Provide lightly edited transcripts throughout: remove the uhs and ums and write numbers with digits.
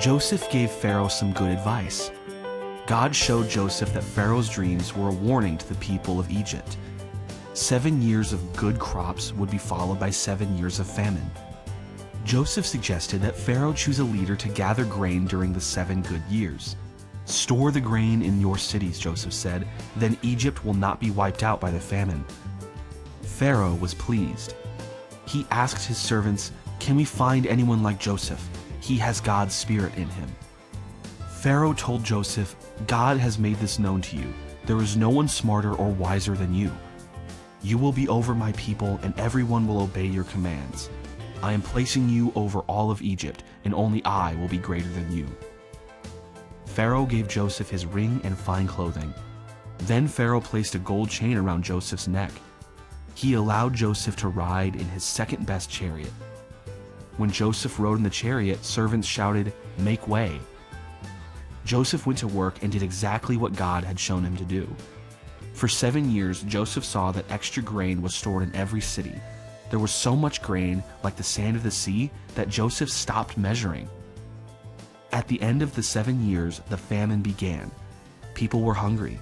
Joseph gave Pharaoh some good advice. God showed Joseph that Pharaoh's dreams were a warning to the people of Egypt. 7 years of good crops would be followed by 7 years of famine. Joseph suggested that Pharaoh choose a leader to gather grain during the 7 good years. "Store the grain in your cities," Joseph said, "then Egypt will not be wiped out by the famine." Pharaoh was pleased. He asked his servants, "Can we find anyone like Joseph? He has God's spirit in him." Pharaoh told Joseph, "God has made this known to you. There is no one smarter or wiser than you. You will be over my people, and everyone will obey your commands. I am placing you over all of Egypt, and only I will be greater than you." Pharaoh gave Joseph his ring and fine clothing. Then Pharaoh placed a gold chain around Joseph's neck. He allowed Joseph to ride in his second-best chariot. When Joseph rode in the chariot, servants shouted, "Make way." Joseph went to work and did exactly what God had shown him to do. For 7 years, Joseph saw that extra grain was stored in every city. There was so much grain, like the sand of the sea, that Joseph stopped measuring. At the end of the 7 years, the famine began. People were hungry.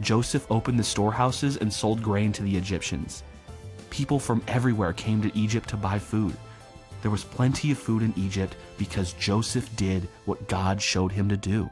Joseph opened the storehouses and sold grain to the Egyptians. People from everywhere came to Egypt to buy food. There was plenty of food in Egypt because Joseph did what God showed him to do.